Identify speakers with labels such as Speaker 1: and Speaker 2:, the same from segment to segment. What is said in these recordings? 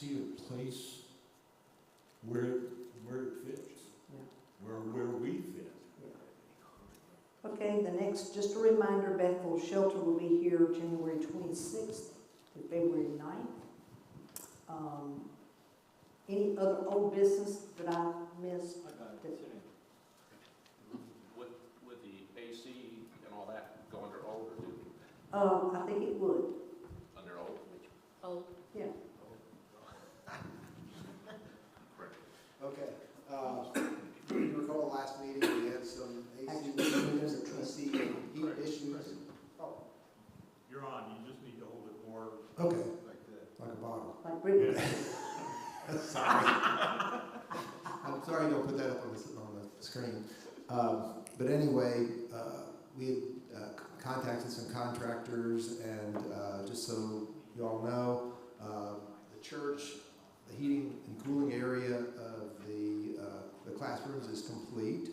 Speaker 1: see a place where it fits,
Speaker 2: Yeah.
Speaker 1: where we fit.
Speaker 2: Okay, the next, just a reminder, Bethel Shelter will be here January 26th to February 9th. Any other old business that I missed?
Speaker 3: I got it, sitting. With the AC and all that, go under old or new?
Speaker 2: I think it would,
Speaker 3: Under old?
Speaker 4: Old.
Speaker 2: yeah.
Speaker 3: Correct.
Speaker 5: Okay, you recall last meeting, we had some AC
Speaker 2: Actually, there's a
Speaker 5: AC heat issues. Oh,
Speaker 6: You're on, you just need to hold it more
Speaker 5: okay,
Speaker 6: like that.
Speaker 5: like a bottle.
Speaker 2: Like Brittany.
Speaker 5: Sorry. I'm sorry I don't put that up on the screen. But anyway, we had contacted some contractors, and just so you all know, the church, the heating and cooling area of the classrooms is complete.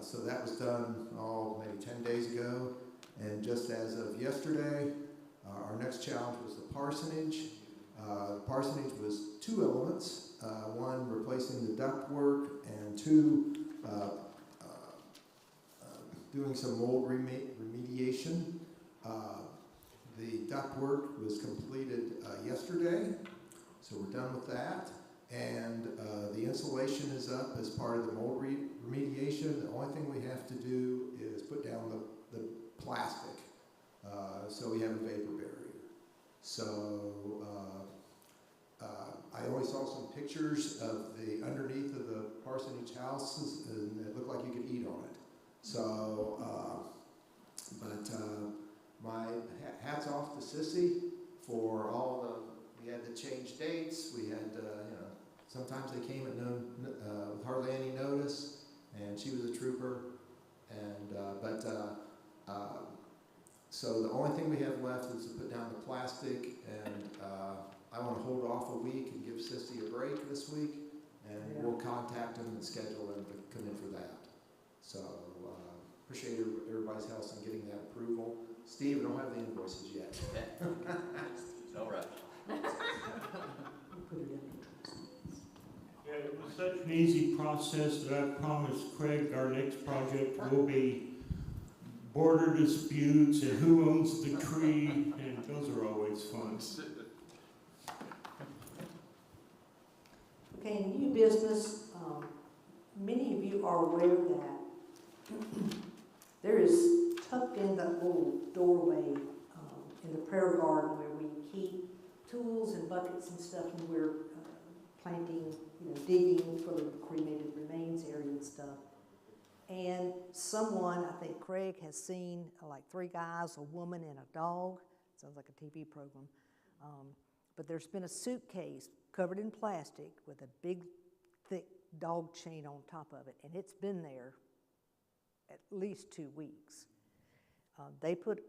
Speaker 5: So that was done, maybe 10 days ago. And just as of yesterday, our next challenge was the parsonage. The parsonage was two elements, one replacing the ductwork, and two doing some mold remediation. The ductwork was completed yesterday, so we're done with that. And the insulation is up as part of the mold remediation. The only thing we have to do is put down the plastic, so we have a vapor barrier. So I only saw some pictures of the underneath of the parsonage houses, and it looked like you could eat on it. So, my hats off to Sissy for all we had to change dates. We had, sometimes they came at with hardly any notice, and she was a trooper. And, so the only thing we have left is to put down the plastic, and I want to hold off a week and give Sissy a break this week, and we'll contact them and schedule them to come in for that. So appreciate everybody's help in getting that approval. Steve, I don't have the invoices yet.
Speaker 3: No rush.
Speaker 2: Put it in.
Speaker 1: Yeah, it was such an easy process that I promised Craig our next project will be border disputes and who owns the tree, and those are always fun.
Speaker 2: Okay, in new business, many of you are aware that there is tucked in that little doorway in the prayer garden where we keep tools and buckets and stuff when we're planting, digging for the cremated remains area and stuff. And someone, I think Craig, has seen like 3 guys, a woman, and a dog. Sounds like a TV program. But there's been a suitcase covered in plastic with a big, thick dog chain on top of it, and it's been there at least 2 weeks. They put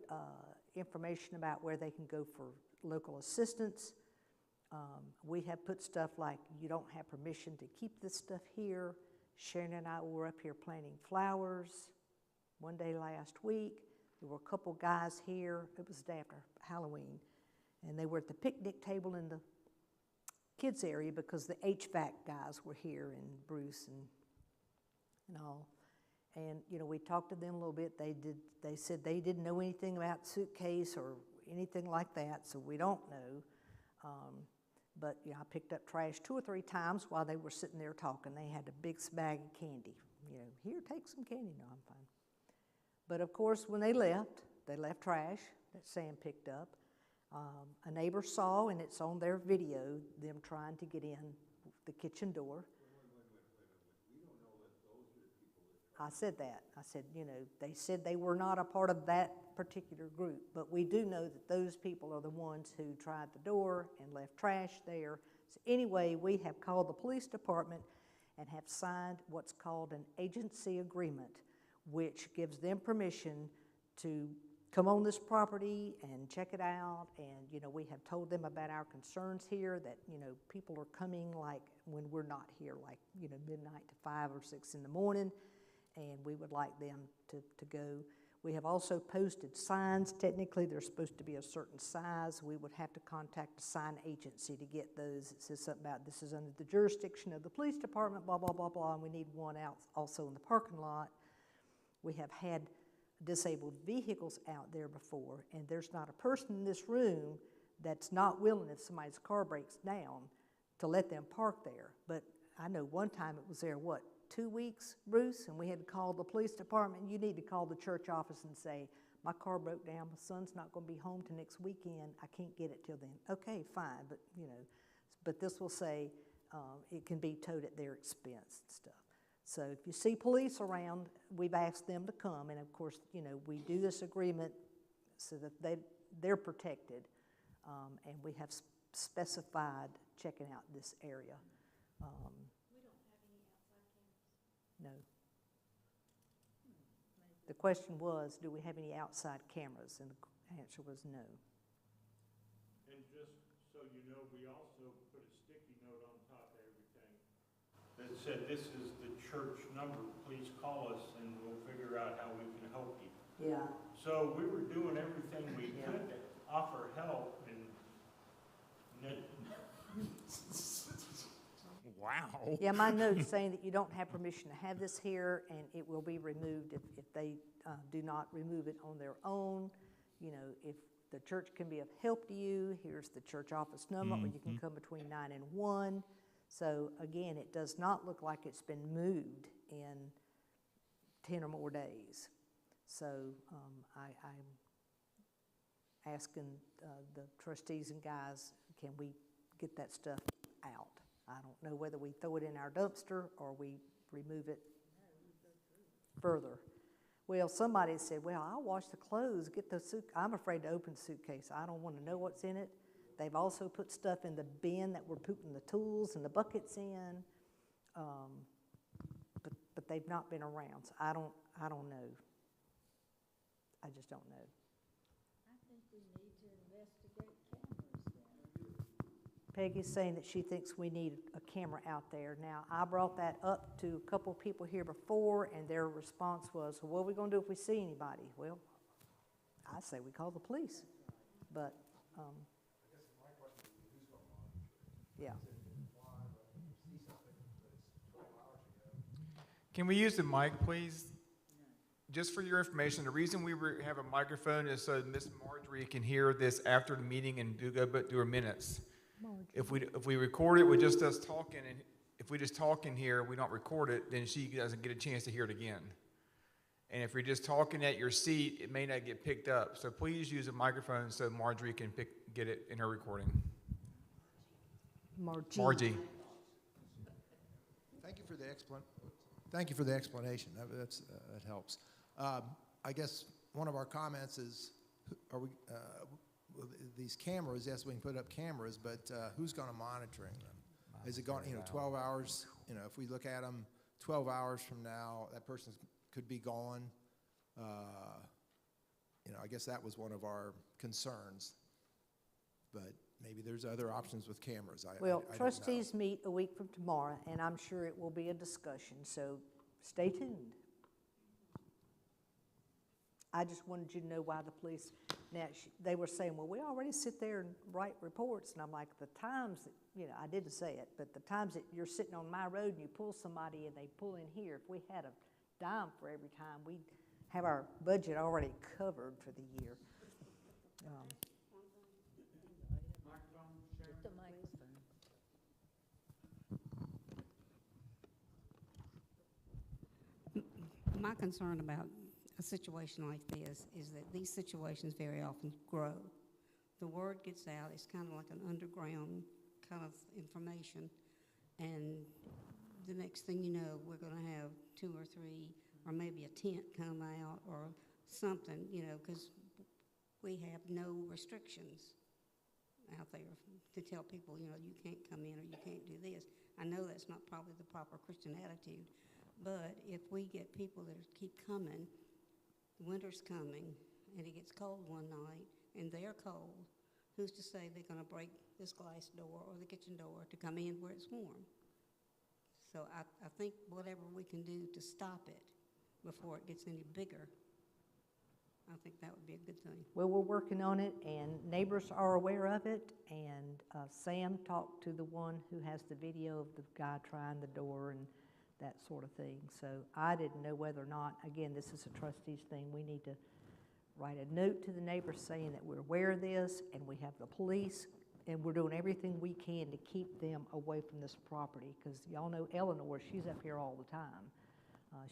Speaker 2: information about where they can go for local assistance. We have put stuff like, you don't have permission to keep this stuff here. Sharon and I were up here planting flowers one day last week. There were a couple guys here. It was the day after Halloween. And they were at the picnic table in the kids area because the HVAC guys were here, and Bruce and all. And, we talked to them a little bit. They said they didn't know anything about suitcase or anything like that, so we don't know. But I picked up trash 2 or 3 times while they were sitting there talking. They had a big bag of candy. Here, take some candy. No, I'm fine. But of course, when they left trash that Sam picked up. A neighbor saw, and it's on their video, them trying to get in the kitchen door.
Speaker 6: We don't know that those are the people that.
Speaker 2: I said that. I said, they said they were not a part of that particular group, but we do know that those people are the ones who tried the door and left trash there. So anyway, we have called the police department and have signed what's called an agency agreement, which gives them permission to come on this property and check it out. And, we have told them about our concerns here, that, people are coming like when we're not here, like, midnight to 5 or 6 in the morning, and we would like them to go. We have also posted signs. Technically, they're supposed to be a certain size. We would have to contact a sign agency to get those. It says something about this is under the jurisdiction of the police department, blah, blah, blah, blah, and we need one out also in the parking lot. We have had disabled vehicles out there before, and there's not a person in this room that's not willing, if somebody's car breaks down, to let them park there. But I know one time it was there, 2 weeks, Bruce, and we had to call the police department. You need to call the church office and say, my car broke down, my son's not going to be home till next weekend, I can't get it till then. Okay, fine, but but this will say it can be towed at their expense and stuff. So if you see police around, we've asked them to come, and of course, we do this agreement so that they're protected, and we have specified checking out this area. No. The question was, do we have any outside cameras? And the answer was no.
Speaker 1: And just so you know, we also put a sticky note on top of everything that said, this is the church number, please call us and we'll figure out how we can help you.
Speaker 2: Yeah.
Speaker 1: So we were doing everything we
Speaker 2: Yeah.
Speaker 1: could to offer help, and wow.
Speaker 2: Yeah, my note's saying that you don't have permission to have this here, and it will be removed if they do not remove it on their own. If the church can be of help to you, here's the church office number, or you can come between 9 and 1. So again, it does not look like it's been moved in 10 or more days. So I'm asking the trustees and guys, can we get that stuff out? I don't know whether we throw it in our dumpster or we remove it further. Well, somebody said, well, I'll wash the clothes, get the suit. I'm afraid to open the suitcase. I don't want to know what's in it. They've also put stuff in the bin that we're putting the tools and the buckets in, but they've not been around. So I don't know. I just don't know.
Speaker 4: I think we need to investigate cameras then.
Speaker 2: Peggy's saying that she thinks we need a camera out there. Now, I brought that up to a couple of people here before, and their response was, well, what are we going to do if we see anybody? Well, I say we call the police. But,
Speaker 6: I guess my question would be, who's going to monitor it?
Speaker 2: yeah.
Speaker 6: Is it live, or you see something that's 12 hours ago?
Speaker 7: Can we use the mic, please? Just for your information, the reason we have a microphone is so Miss Marjorie can hear this after the meeting and do her minutes. If we record it with just us talking, and if we just talk in here, we don't record it, then she doesn't get a chance to hear it again. And if you're just talking at your seat, it may not get picked up. So please use a microphone so Marjorie can get it in her recording. Margie.
Speaker 5: Thank you for the explanation. That helps. I guess one of our comments is, these cameras, yes, we can put up cameras, but who's going to monitoring them? Is it going, 12 hours, if we look at them 12 hours from now, that person could be gone. I guess that was one of our concerns. But maybe there's other options with cameras.
Speaker 2: Well,
Speaker 5: I don't
Speaker 2: trustees
Speaker 5: know.
Speaker 2: meet a week from tomorrow, and I'm sure it will be a discussion, so stay tuned. I just wanted you to know why the police, now, they were saying, well, we already sit there and write reports, and I'm like, the times that, I didn't say it, but the times that you're sitting on my road and you pull somebody and they pull in here, if we had a dime for every time, we'd have our budget already covered for the year.
Speaker 4: Get the microphone.
Speaker 8: My concern about a situation like this is that these situations very often grow. The word gets out, it's kind of like an underground kind of information, and the next thing you know, we're going to have 2 or 3, or maybe a tent come out or something, because we have no restrictions out there to tell people, you can't come in or you can't do this. I know that's not probably the proper Christian attitude, but if we get people that keep coming, winter's coming, and it gets cold one night, and they're cold, who's to say they're going to break this glass door or the kitchen door to come in where it's warm? So I think whatever we can do to stop it before it gets any bigger I think that would be a good thing.
Speaker 2: Well, we're working on it, and neighbors are aware of it, and Sam talked to the one who has the video of the guy trying the door and that sort of thing. So I didn't know whether or not, again, this is a trustees thing, we need to write a note to the neighbors saying that we're aware of this, and we have the police, and we're doing everything we can to keep them away from this property, because y'all know Eleanor, she's up here all the time.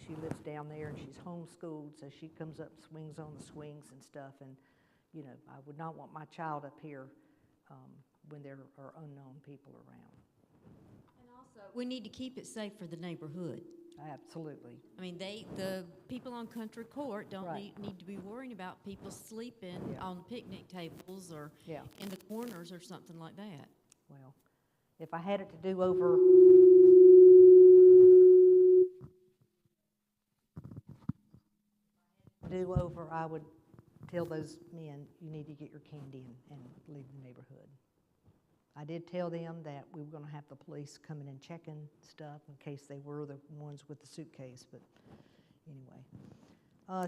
Speaker 2: She lives down there, and she's homeschooled, so she comes up, swings on the swings and stuff, and, you know, I would not want my child up here when there are unknown people around.
Speaker 9: And also, we need to keep it safe for the neighborhood.
Speaker 2: Absolutely.
Speaker 9: I mean, the people on Country Court don't
Speaker 2: Right.
Speaker 9: need to be worrying about people sleeping
Speaker 2: Yeah.
Speaker 9: on picnic tables or
Speaker 2: Yeah.
Speaker 9: in the corners or something like that.
Speaker 2: Well, if I had it to do over, I would tell those men, you need to get your candy and leave the neighborhood. I did tell them that we were gonna have the police coming and checking stuff in case they were the ones with the suitcase, but anyway.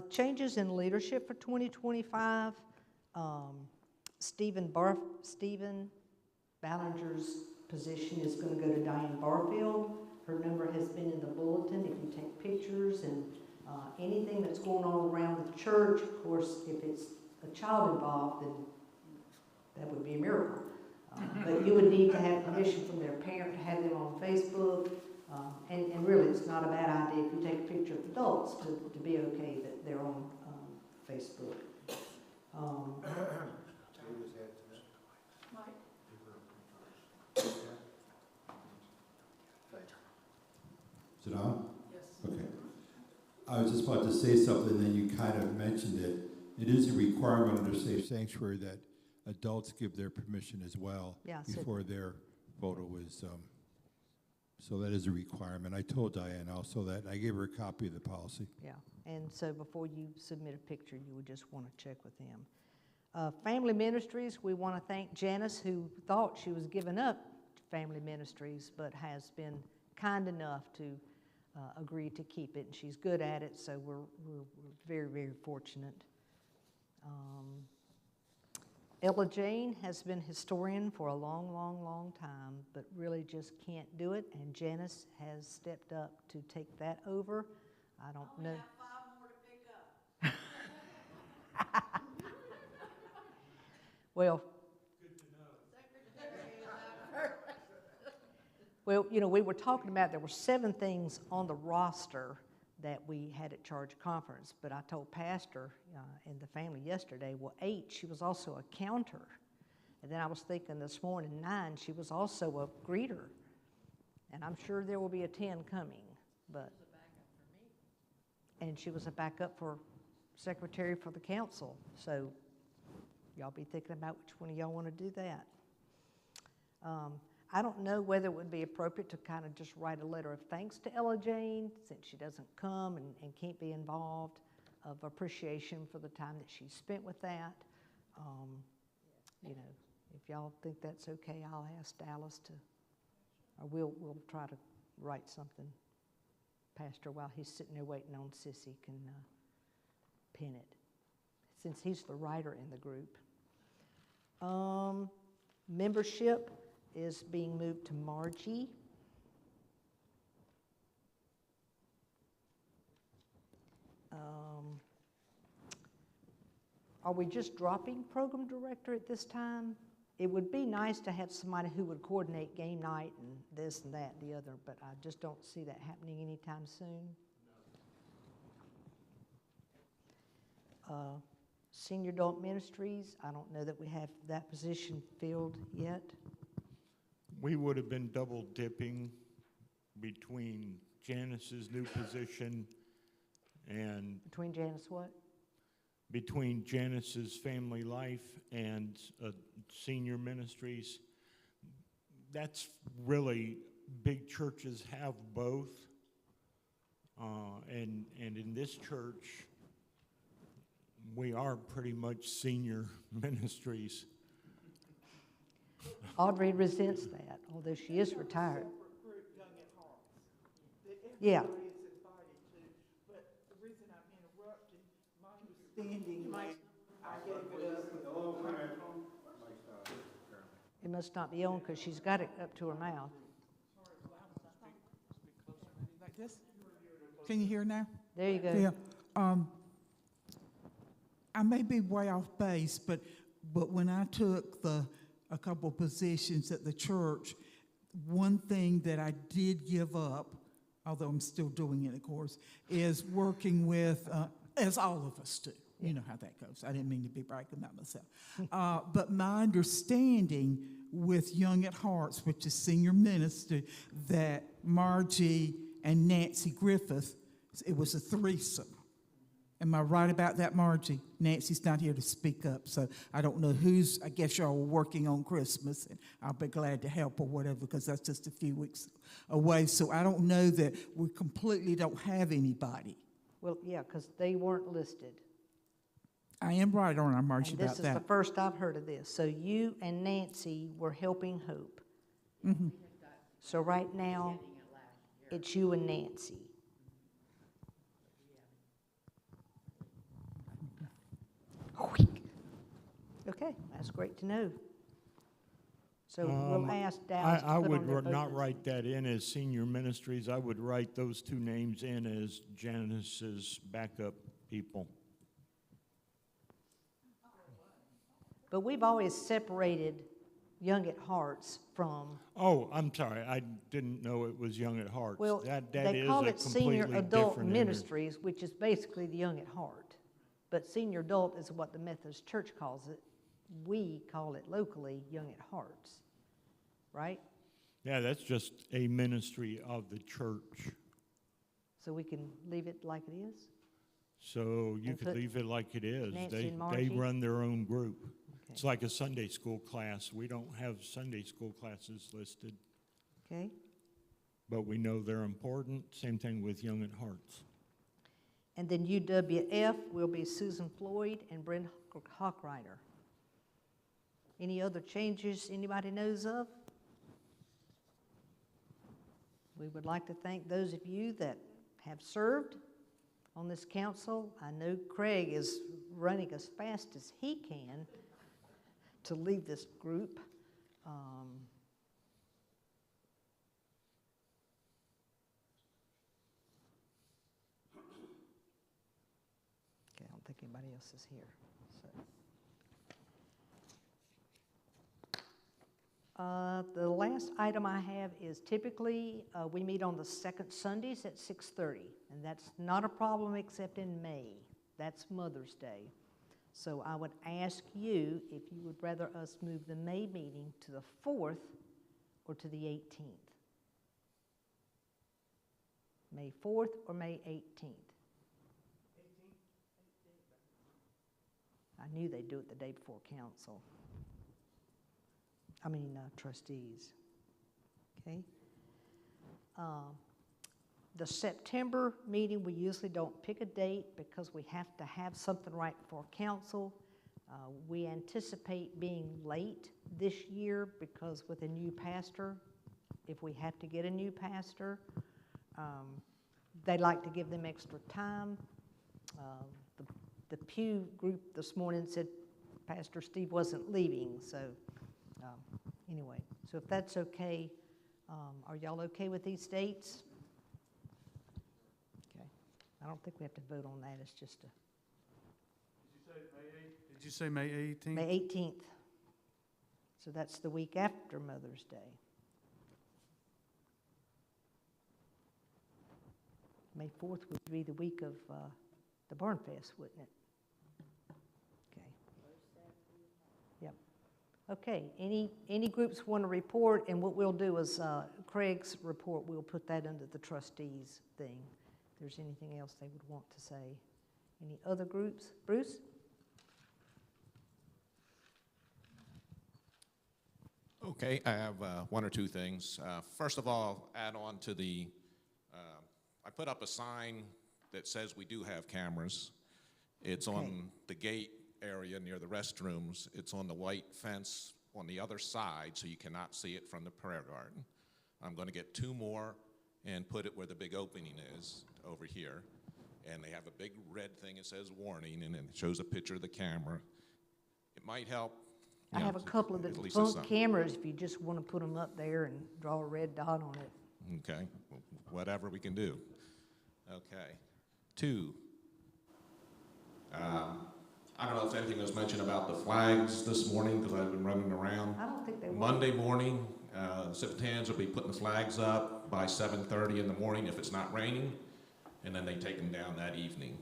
Speaker 2: Changes in leadership for 2025. Stephen Ballinger's position is gonna go to Diane Barfield. Her number has been in the bulletin if you take pictures and anything that's going on around the church. Of course, if it's a child involved, then that would be a miracle. But you would need to have permission from their parent to have them on Facebook. And really, it's not a bad idea if you take a picture of adults to be okay that they're on Facebook.
Speaker 10: Is it on? Yes. Okay. I was just about to say something, then you kind of mentioned it. It is a requirement under Safe Sanctuary that adults give their permission as well
Speaker 2: Yeah, so-
Speaker 10: before their photo is, so that is a requirement. I told Diane also that, and I gave her a copy of the policy.
Speaker 2: Yeah, and so before you submit a picture, you would just want to check with them. Family Ministries, we want to thank Janice, who thought she was giving up Family Ministries, but has been kind enough to agree to keep it, and she's good at it, so we're very, very fortunate. Ella Jane has been historian for a long, long, long time, but really just can't do it, and Janice has stepped up to take that over. I don't know.
Speaker 11: Have 5 more to pick up.
Speaker 2: Well. Well, you know, we were talking about there were 7 things on the roster that we had at Charge Conference, but I told Pastor and the family yesterday, well, 8, she was also a counter. And then I was thinking this morning, 9, she was also a greeter. And I'm sure there will be a 10 coming, but. And she was a backup for secretary for the council. So y'all be thinking about which one of y'all want to do that. I don't know whether it would be appropriate to kind of just write a letter of thanks to Ella Jane, since she doesn't come and can't be involved, of appreciation for the time that she spent with that. You know, if y'all think that's okay, I'll ask Dallas to, or we'll try to write something. Pastor, while he's sitting there waiting on Sissy, can pin it, since he's the writer in the group. Membership is being moved to Margie. Are we just dropping program director at this time? It would be nice to have somebody who would coordinate game night and this and that and the other, but I just don't see that happening anytime soon. Senior Adult Ministries, I don't know that we have that position filled yet.
Speaker 1: We would have been double dipping between Janice's new position and
Speaker 2: Between Janice what?
Speaker 1: between Janice's Family Life and Senior Ministries. That's really, big churches have both. And in this church, we are pretty much Senior Ministries.
Speaker 2: Audrey resents that, although she is retired.
Speaker 11: Separate group, Young at Heart, that
Speaker 2: Yeah.
Speaker 11: everybody is invited to. But the reason I'm interrupting, mine was understanding when I gave it up.
Speaker 2: It must not be on because she's got it up to her mouth.
Speaker 11: Like this? Can you hear now?
Speaker 2: There you go.
Speaker 11: Yeah. I may be way off base, but when I took a couple positions at the church, one thing that I did give up, although I'm still doing it, of course, is working with, as all of us do. You know how that goes. I didn't mean to be bragging about myself. But my understanding with Young at Hearts, which is senior minister, that Margie and Nancy Griffith, it was a threesome. Am I right about that, Margie? Nancy's not here to speak up, so I don't know who's, I guess y'all were working on Christmas, and I'll be glad to help or whatever, because that's just a few weeks away. So I don't know that we completely don't have anybody.
Speaker 2: Well, yeah, because they weren't listed.
Speaker 11: I am right, aren't I, Margie,
Speaker 2: And
Speaker 11: about
Speaker 2: this is
Speaker 11: that?
Speaker 2: the first I've heard of this. So you and Nancy were helping Hope.
Speaker 11: Mhm.
Speaker 2: So right now, it's you and Nancy. Okay, that's great to know. So we'll ask Dallas to
Speaker 1: I
Speaker 2: put on
Speaker 1: would
Speaker 2: their
Speaker 1: not
Speaker 2: focus.
Speaker 1: write that in as senior ministries. I would write those two names in as Janice's backup people.
Speaker 2: But we've always separated Young at Hearts from,
Speaker 1: Oh, I'm sorry, I didn't know it was Young at Heart.
Speaker 2: well,
Speaker 1: That
Speaker 2: they
Speaker 1: is
Speaker 2: call
Speaker 1: a
Speaker 2: it Senior
Speaker 1: completely
Speaker 2: Adult
Speaker 1: different entity.
Speaker 2: Ministries, which is basically the Young at Heart. But Senior Adult is what the Methodist Church calls it. We call it locally Young at Hearts, right?
Speaker 1: Yeah, that's just a ministry of the church.
Speaker 2: So we can leave it like it is?
Speaker 1: So you
Speaker 2: And
Speaker 1: could
Speaker 2: put
Speaker 1: leave it like it is.
Speaker 2: Nancy
Speaker 1: They
Speaker 2: and Margie?
Speaker 1: run their own group.
Speaker 2: Okay.
Speaker 1: It's like a Sunday school class. We don't have Sunday school classes listed,
Speaker 2: Okay.
Speaker 1: but we know they're important. Same thing with Young at Hearts.
Speaker 2: And then UWF will be Susan Floyd and Brent Hawkrider. Any other changes anybody knows of? We would like to thank those of you that have served on this council. I know Craig is running as fast as he can to lead this group. Okay, I don't think anybody else is here. So. The last item I have is typically we meet on the second Sundays at 6:30, and that's not a problem except in May. That's Mother's Day. So I would ask you if you would rather us move the May meeting to the 4th or to the 18th. May 4th or May 18th? I knew they'd do it the day before council. Trustees. Okay. The September meeting, we usually don't pick a date because we have to have something right before council. We anticipate being late this year because with a new pastor, if we have to get a new pastor, they like to give them extra time. The Pew group this morning said Pastor Steve wasn't leaving, so anyway. So if that's okay, are y'all okay with these dates? Okay. I don't think we have to vote on that. It's just a
Speaker 6: Did you say May 18th?
Speaker 2: May 18th. So that's the week after Mother's Day. May 4th would be the week of the Barn Fest, wouldn't it? Okay. Yep. Okay, any groups want to report, and what we'll do is Craig's report, we'll put that under the trustees thing. If there's anything else they would want to say. Any other groups? Bruce?
Speaker 3: Okay, I have one or two things. First of all, add on to the, I put up a sign that says we do have cameras. It's
Speaker 2: Okay.
Speaker 3: on the gate area near the restrooms. It's on the white fence on the other side, so you cannot see it from the prayer garden. I'm going to get two more and put it where the big opening is over here. and they have a big red thing that says warning, and then it shows a picture of the camera. It might help.
Speaker 2: I
Speaker 3: you know,
Speaker 2: have a couple of the
Speaker 3: at least
Speaker 2: defunct
Speaker 3: some.
Speaker 2: cameras, if you just want to put them up there and draw a red dot on it.
Speaker 3: Okay, whatever we can do. Okay. 2, I don't know if anything was mentioned about the flags this morning, because I've been running around.
Speaker 2: I don't think they will.
Speaker 3: Monday morning, Civitans will be putting the flags up by 7:30 in the morning if it's not raining, and then they take them down that evening.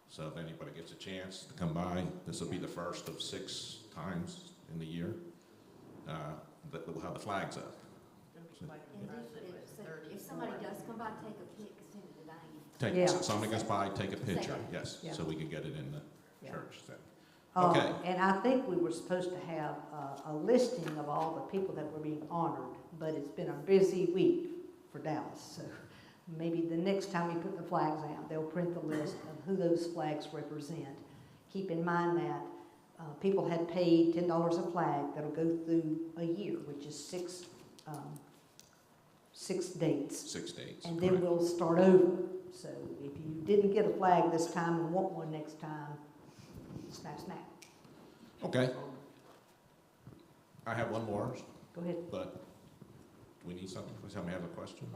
Speaker 3: So if anybody gets a chance to come by, this will be the first of 6 times in the year that we'll have the flags up.
Speaker 9: If somebody does come by, take a pic, send it to Diane.
Speaker 2: Yeah.
Speaker 3: Somebody goes by, take a picture, yes,
Speaker 2: Yeah.
Speaker 3: so we can get it in the
Speaker 2: Yeah.
Speaker 3: church. So. Okay.
Speaker 2: And I think we were supposed to have a listing of all the people that were being honored, but it's been a busy week for Dallas. So maybe the next time we put the flags out, they'll print the list of who those flags represent. Keep in mind that people had paid $10 a flag that'll go through a year, which is 6 dates.
Speaker 3: 6 days.
Speaker 2: And then
Speaker 3: correct.
Speaker 2: we'll start over. So if you didn't get a flag this time and want one next time, snap, snap.
Speaker 3: Okay. I have one more,
Speaker 2: Go ahead.
Speaker 3: but we need something. Somebody have a question?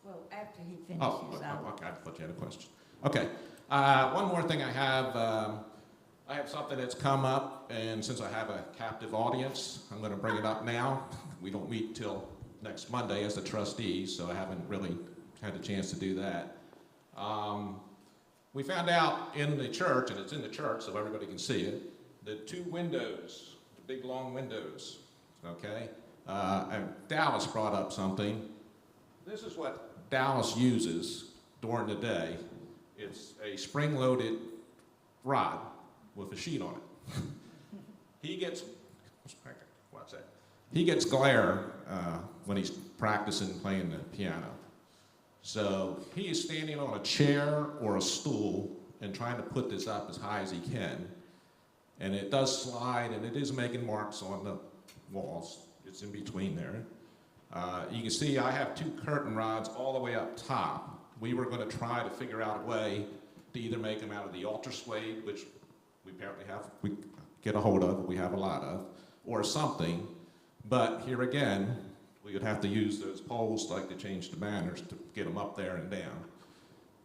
Speaker 4: Well, after he
Speaker 3: Oh,
Speaker 4: finishes, I'll.
Speaker 3: okay, I thought you had a question. Okay, one more thing I have something that's come up, and since I have a captive audience, I'm gonna bring it up now. We don't meet till next Monday as the trustees, so I haven't really had a chance to do that. We found out in the church, and it's in the church so everybody can see it, the 2 windows, the big long windows, okay? And Dallas brought up something. This is what Dallas uses during the day. It's a spring-loaded rod with a sheet on it. He gets, what's that? He gets glare when he's practicing playing the piano. So he is standing on a chair or a stool and trying to put this up as high as he can. And it does slide, and it is making marks on the walls. It's in between there. You can see I have 2 curtain rods all the way up top. We were going to try to figure out a way to either make them out of the ultra suede, which we apparently we get a hold of, we have a lot of, or something. But here again, we would have to use those poles like to change the banners to get them up there and down.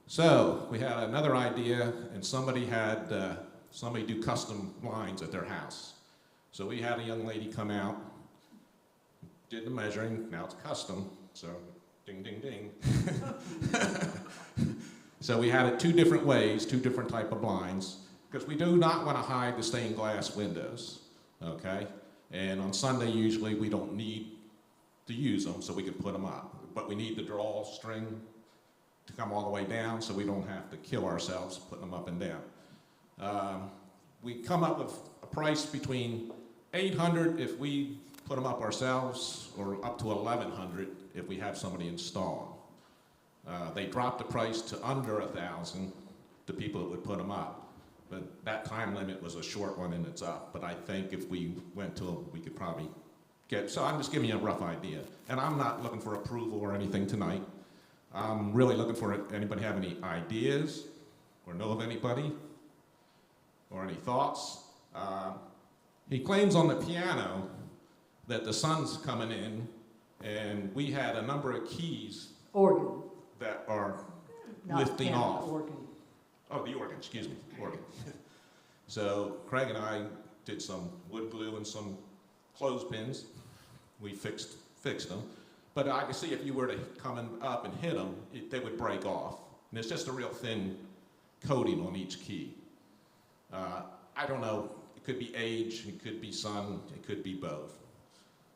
Speaker 3: So we had another idea, and somebody had somebody do custom blinds at their house. So we had a young lady come out, did the measuring, now it's custom, so ding, ding, ding. So we had it 2 different ways, 2 different type of blinds, because we do not want to hide the stained glass windows, okay? And on Sunday, usually, we don't need to use them, so we can put them up. But we need the drawstring to come all the way down, so we don't have to kill ourselves putting them up and down. We come up with a price between $800 if we put them up ourselves, or up to $1,100 if we have somebody install them. They dropped the price to under $1,000 to people that would put them up. But that time limit was a short one, and it's up. But I think if we went to them, we could probably get, so I'm just giving you a rough idea. And I'm not looking for approval or anything tonight. I'm really looking for anybody have any ideas or know of anybody or any thoughts. He claims on the piano that the sun's coming in, and we had a number of keys
Speaker 2: Organ.
Speaker 3: that are
Speaker 2: Not
Speaker 3: lifting
Speaker 2: piano,
Speaker 3: off.
Speaker 2: Organ.
Speaker 3: Oh, the organ, excuse me, organ. So Craig and I did some wood glue and some clothespins. We fixed them. But I can see if you were to come up and hit them, they would break off. And it's just a real thin coating on each key. I don't know, it could be age, it could be sun, it could be both.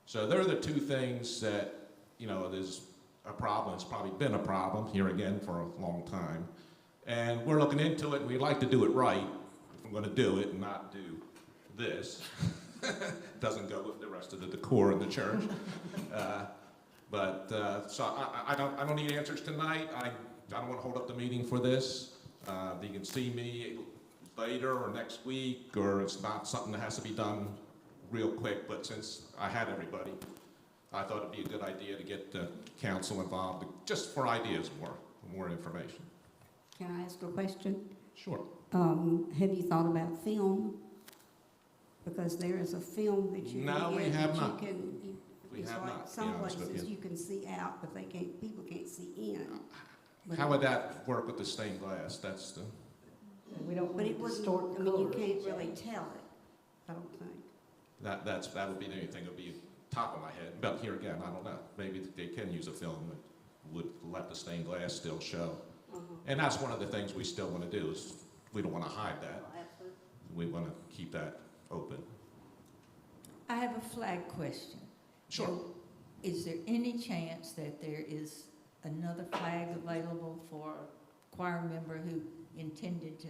Speaker 3: So they're the 2 things that, you know, there's a problem. It's probably been a problem here again for a long time. And we're looking into it, and we'd like to do it right. If I'm going to do it and not do this. Doesn't go with the rest of the decor in the church. So I don't need answers tonight. I don't want to hold up the meeting for this. You can see me later or next week, or it's not something that has to be done real quick. But since I had everybody, I thought it'd be a good idea to get the council involved, just for ideas more information.
Speaker 8: Can I ask a question?
Speaker 3: Sure.
Speaker 8: Have you thought about film? Because there is a film that you
Speaker 3: No,
Speaker 8: can
Speaker 3: we
Speaker 8: get
Speaker 3: have
Speaker 8: that you
Speaker 3: not.
Speaker 8: can,
Speaker 3: We
Speaker 8: it's
Speaker 3: have
Speaker 8: like
Speaker 3: not, to be
Speaker 8: some
Speaker 3: honest with
Speaker 8: places
Speaker 3: you.
Speaker 8: you can see out, but people can't see in. But
Speaker 3: How would that work with the stained glass? That's the,
Speaker 2: We don't
Speaker 8: But
Speaker 2: want
Speaker 8: it
Speaker 2: to
Speaker 8: wouldn't,
Speaker 2: distort
Speaker 8: I mean, you
Speaker 2: colors.
Speaker 8: can't really tell it, I don't think.
Speaker 3: that would be the only thing that would be top of my head. But here again, I don't know. Maybe they can use a film that would let the stained glass still show. And that's one of the things we still want to do is we don't want to hide that. We want to keep that open.
Speaker 4: I have a flag question.
Speaker 3: Sure.
Speaker 4: So, is there any chance that there is another flag available for a choir member who intended to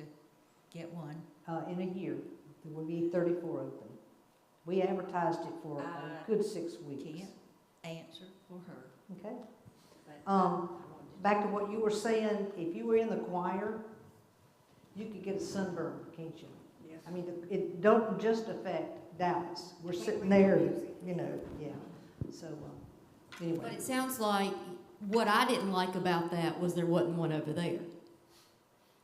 Speaker 4: get one?
Speaker 2: In a year, there will be 34 open. We advertised it for a good 6 weeks.
Speaker 4: Can't answer for her.
Speaker 2: Okay.
Speaker 4: But
Speaker 2: Back to what you were saying, if you were in the choir, you could get a sunburn, can't you?
Speaker 8: Yes.
Speaker 2: I mean, it don't just affect Dallas. We're sitting there, you know, yeah. So,
Speaker 9: But
Speaker 2: anyway.
Speaker 9: it sounds like, what I didn't like about that was there wasn't one over there.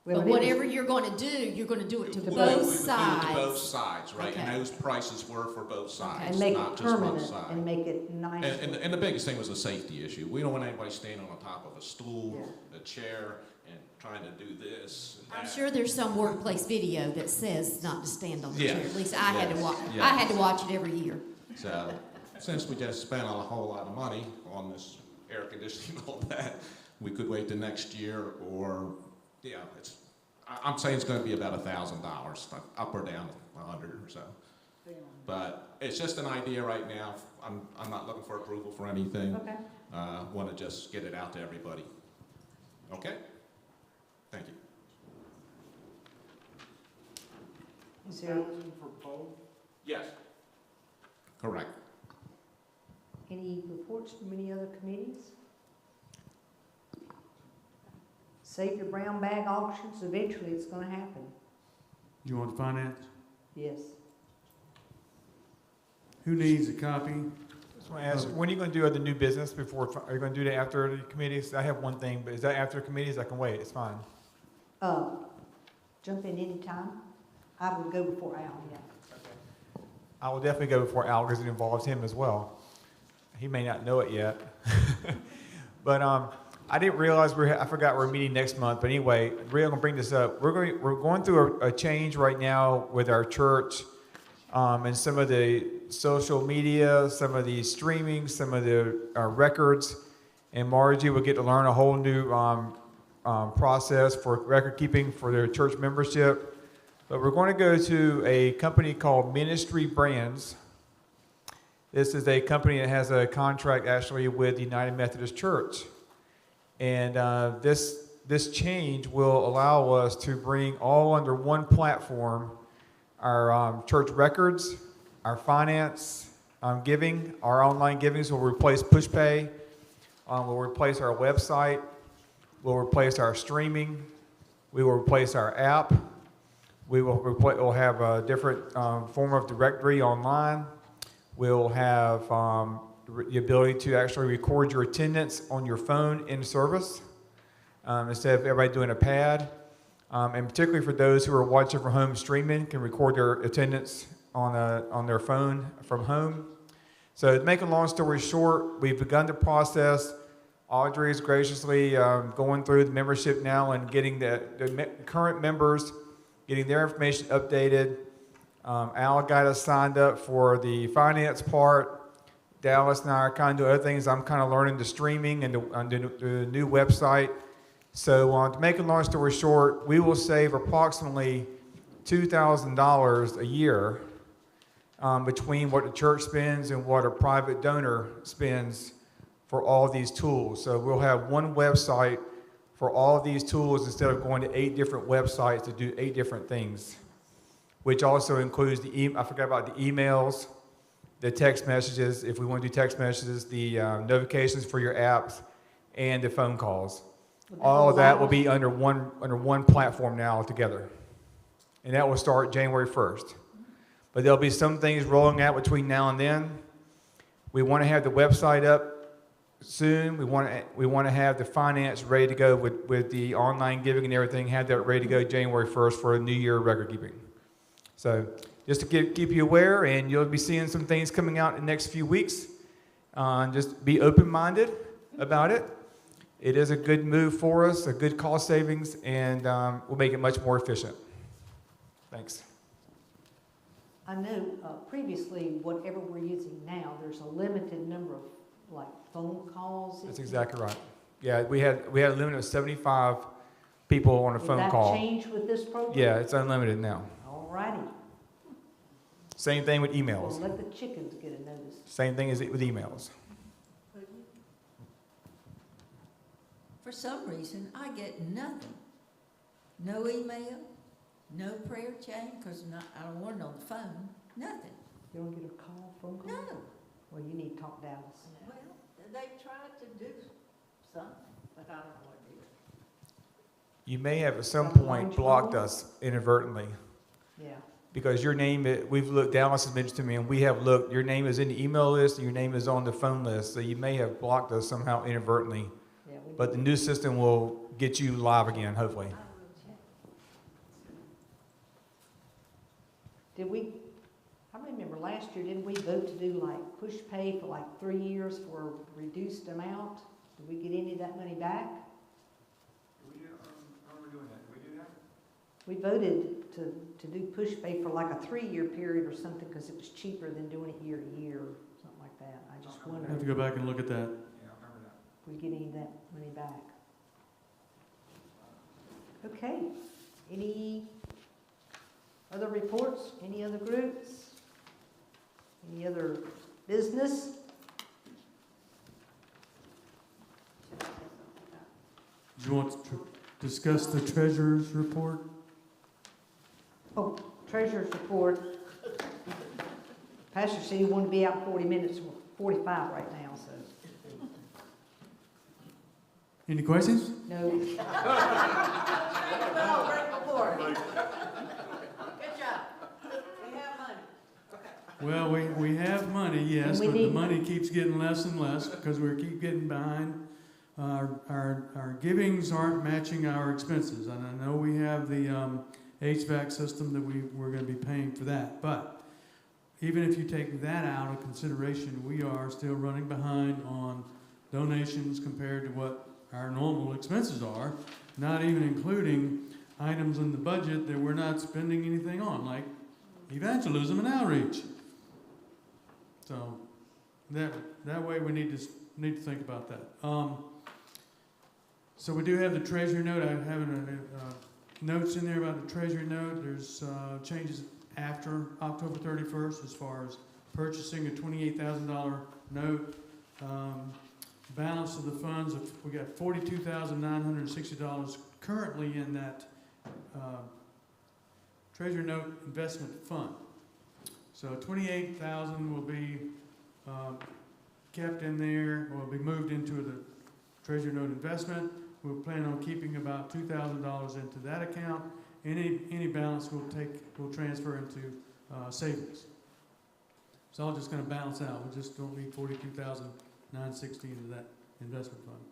Speaker 2: Well,
Speaker 9: But
Speaker 2: it was-
Speaker 9: whatever you're gonna do, you're gonna do it to
Speaker 3: We would
Speaker 9: both
Speaker 3: do it to both
Speaker 9: sides.
Speaker 3: sides, right?
Speaker 9: Okay.
Speaker 3: And those prices were for both sides,
Speaker 2: And make
Speaker 3: not
Speaker 2: it
Speaker 3: just one
Speaker 2: permanent
Speaker 3: side.
Speaker 2: and make it nice.
Speaker 3: And the biggest thing was the safety issue. We don't want anybody standing on top of a stool,
Speaker 2: Yeah.
Speaker 3: a chair, and trying to do this. and
Speaker 9: I'm
Speaker 3: that.
Speaker 9: sure there's some workplace video that says not to stand on the
Speaker 3: Yeah.
Speaker 9: chair. At least I had to
Speaker 3: Yes.
Speaker 9: watch,
Speaker 3: Yes.
Speaker 9: I had to watch it every year.
Speaker 3: So, since we just spent a whole lot of money on this air conditioning and all that, we could wait the next year or, yeah, I'm saying it's gonna be about $1,000, up or down 100 or so. But it's just an idea right now. I'm not looking for approval for anything.
Speaker 2: Okay.
Speaker 3: Want to just get it out to everybody. Okay? Thank you.
Speaker 2: Is there
Speaker 6: For both?
Speaker 3: Yes. Correct.
Speaker 2: any reports from any other committees? Save your brown bag auctions, eventually it's gonna happen.
Speaker 6: You want finance?
Speaker 2: Yes.
Speaker 6: Who needs a copy?
Speaker 7: Just want to ask, when are you going to do other new business before, are you going to do that after the committees? I have one thing, but is that after the committees? I can wait, it's fine.
Speaker 2: Jump in anytime. I would go before Al, yeah.
Speaker 7: I will definitely go before Al because it involves him as well. He may not know it yet. But I didn't realize I forgot we're meeting next month, but anyway, really gonna bring this up. We're going through a change right now with our church, and some of the social media, some of the streaming, some of the records, and Margie will get to learn a whole new process for record keeping for their church membership. But we're going to go to a company called Ministry Brands. This is a company that has a contract actually with the United Methodist Church. And this change will allow us to bring all under one platform our church records, our finance giving, our online givings will replace PushPay, will replace our website, will replace our streaming, we will replace our app, we'll have a different form of directory online, we'll have the ability to actually record your attendance on your phone in service instead of everybody doing a pad. And particularly for those who are watching from home streaming, can record their attendance on their phone from home. So to make a long story short, we've begun the process. Audrey is graciously going through the membership now and getting the current members, getting their information updated. Al got us signed up for the finance part. Dallas and I are kind of doing other things. I'm kind of learning the streaming and the new website. So to make a long story short, we will save approximately $2,000 a year between what the church spends and what a private donor spends for all these tools. So we'll have one website for all of these tools instead of going to 8 different websites to do 8 different things, which also includes I forgot about the emails, the text messages, if we want to do text messages, the notifications for your apps, and the phone calls. All of that will be under one platform now together. And that will start January 1st. But there'll be some things rolling out between now and then. We want to have the website up soon. We want to have the finance ready to go with the online giving and everything, have that ready to go January 1st for a new year record keeping. So just to keep you aware, and you'll be seeing some things coming out in the next few weeks. Just be open-minded about it. It is a good move for us, a good cost savings, and we'll make it much more efficient. Thanks.
Speaker 2: I know previously, whatever we're using now, there's a limited number of like phone calls.
Speaker 7: That's exactly right. Yeah, we had a limit of 75 people on a phone call.
Speaker 2: Will that change with this program?
Speaker 7: Yeah, it's unlimited now.
Speaker 2: All righty.
Speaker 7: Same thing with emails.
Speaker 2: Well, let the chickens get a notice.
Speaker 7: Same thing as with emails.
Speaker 4: For some reason, I get nothing. No email, no prayer chain, because I don't want it on the phone, nothing.
Speaker 2: You don't get a call, phone call?
Speaker 4: No.
Speaker 2: Well, you need to talk Dallas.
Speaker 4: Well, they tried to do something, but I don't know what it is.
Speaker 7: You may have at some
Speaker 2: From
Speaker 7: point
Speaker 2: Orange
Speaker 7: blocked
Speaker 2: Grove?
Speaker 7: us inadvertently
Speaker 2: Yeah.
Speaker 7: because your name, we've looked, Dallas has mentioned to me, and we have looked, your name is in the email list and your name is on the phone list, so you may have blocked us somehow inadvertently.
Speaker 2: Yeah, we
Speaker 7: But the new system will get you live again, hopefully.
Speaker 2: Did we, I remember last year, didn't we vote to do like push pay for like 3 years for a reduced amount? Did we get any of that money back? We voted to do push pay for like a 3-year period or something because it was cheaper than doing it year to year, something like that. I just
Speaker 12: I have to
Speaker 2: wondered
Speaker 12: go back and look at that.
Speaker 7: Yeah, I remember that.
Speaker 2: if we get any of that money back. Okay, any other reports? Any other groups? Any other business?
Speaker 12: Do you want to discuss the treasurer's report?
Speaker 2: Oh, treasurer's report. Pastor said he wanted to be out 40 minutes, 45 right now, so.
Speaker 12: Any questions?
Speaker 2: No.
Speaker 4: Good job. We have money.
Speaker 12: Well, we have money, yes,
Speaker 2: And we
Speaker 12: but the
Speaker 2: need
Speaker 12: money keeps getting less and less because we keep getting behind. Our givings aren't matching our expenses, and I know we have the HVAC system that we're going to be paying for that. But even if you take that out of consideration, we are still running behind on donations compared to what our normal expenses are, not even including items in the budget that we're not spending anything on, like evangelism and outreach. So that way we need to think about that. So we do have the treasury note. I'm having notes in there about the treasury note. There's changes after October 31st as far as purchasing a $28,000 note. Balance of the funds, we got $42,960 currently in that treasury note investment fund. So $28,000 will be kept in there, or will be moved into the treasury note investment. We'll plan on keeping about $2,000 into that account. Any balance we'll transfer into savings. It's all just going to balance out. We just don't need $42,960 into that investment fund.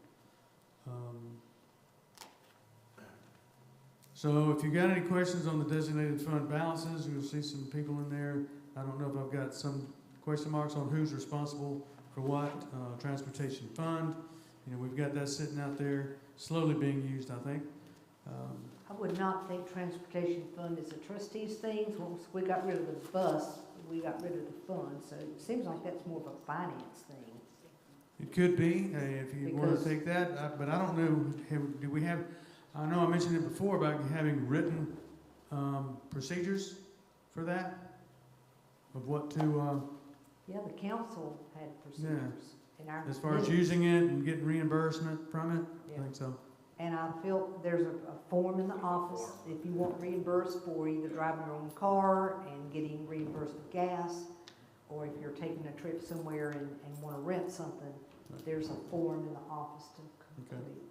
Speaker 12: So if you got any questions on the designated fund balances, you'll see some people in there. I don't know if I've got some question marks on who's responsible for what. Transportation fund, we've got that sitting out there, slowly being used, I think.
Speaker 2: I would not think transportation fund is a trustee's thing. Once we got rid of the bus, we got rid of the fund. So it seems like that's more of a finance thing.
Speaker 12: It could be, if you want to take that, but I don't know, do we have, I know I mentioned it before about having written procedures for that, of what to,
Speaker 2: Yeah, the council had procedures. In our
Speaker 12: as far as
Speaker 2: minutes.
Speaker 12: using it and getting reimbursement from it,
Speaker 2: Yeah.
Speaker 12: I think so.
Speaker 2: And I feel there's a form in the office if you want reimbursed for either driving your own car and getting reimbursed with gas, or if you're taking a trip somewhere and want to rent something, there's a form in the office to complete.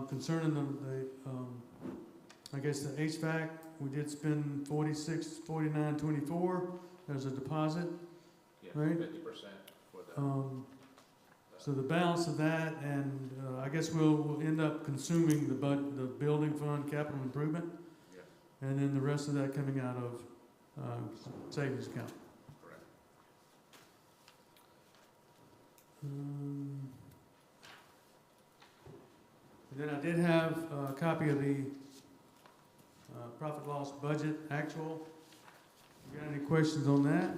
Speaker 12: Concerning I guess the HVAC, we did spend $49.24. There's a deposit,
Speaker 3: Yeah,
Speaker 12: right?
Speaker 3: 50% for the.
Speaker 12: So the balance of that, and I guess we'll end up consuming the building fund capital improvement, and then the rest of that coming out of savings account.
Speaker 3: Correct.
Speaker 12: And then I did have a copy of the profit loss budget actual. If you got any questions on that?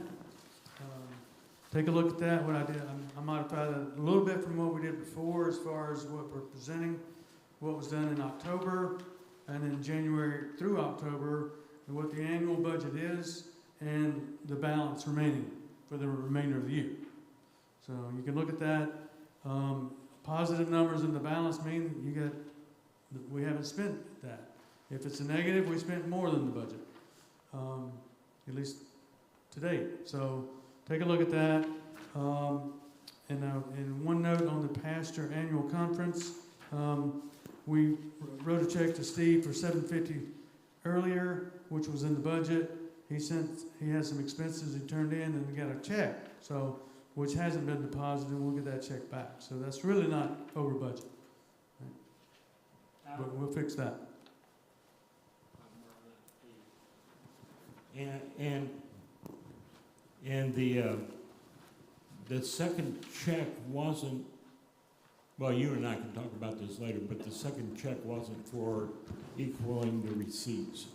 Speaker 12: Take a look at that. What I did, I modified it a little bit from what we did before as far as what we're presenting, what was done in October, and then January through October, and what the annual budget is, and the balance remaining for the remainder of the year. So you can look at that. Positive numbers in the balance mean we haven't spent that. If it's a negative, we spent more than the budget, at least to date. So take a look at that. And one note on the pastor annual conference, we wrote a check to Steve for $750 earlier, which was in the budget. He had some expenses he turned in, and he got a check, so which hasn't been deposited. We'll get that check back. So that's really not over budget, right? But we'll fix that.
Speaker 1: And the second check wasn't, well, you and I can talk about this later, but the second check wasn't for equaling the receipts.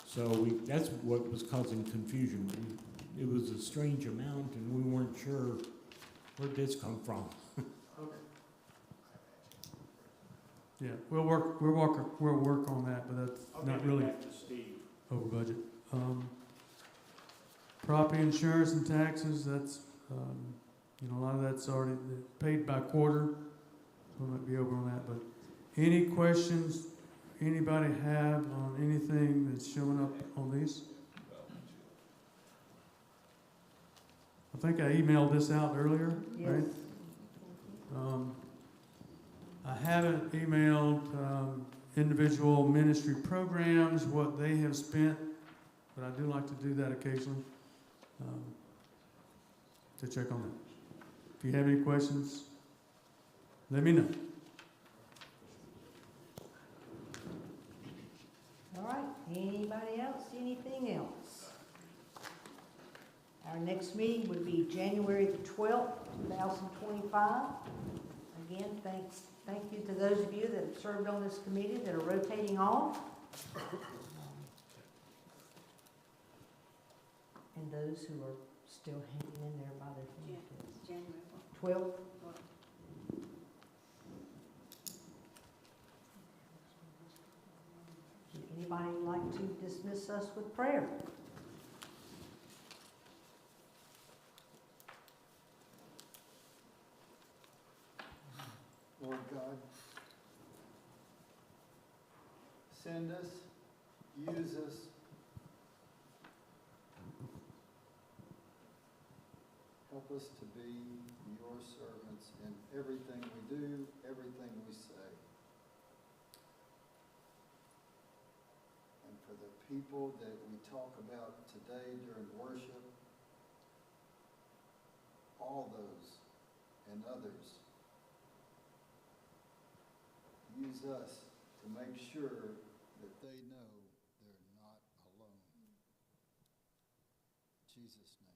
Speaker 1: So that's what was causing confusion. It was a strange amount, and we weren't sure where'd this come from.
Speaker 12: Yeah, we'll work on that, but that's not really over budget. Property insurance and taxes, that's, a lot of that's already paid by quarter, so we might be over on that. But any questions anybody have on anything that's showing up on these? I think I emailed this out earlier, right? I haven't emailed individual ministry programs, what they have spent, but I do like to do that occasionally to check on that. If you have any questions, let me know.
Speaker 2: All right, anybody else, anything else? Our next meeting would be January the 12th, 2025. Again, thank you to those of you that have served on this committee that are rotating off. And those who are still hanging in there by their fingertips.
Speaker 8: January
Speaker 2: 12th. Would anybody like to dismiss us with prayer?
Speaker 13: Lord God, send us, use us, help us to be your servants in everything we do, everything we say. And for the people that we talk about today during worship, all those and others, use us to make sure that they know they're not alone. In Jesus' name.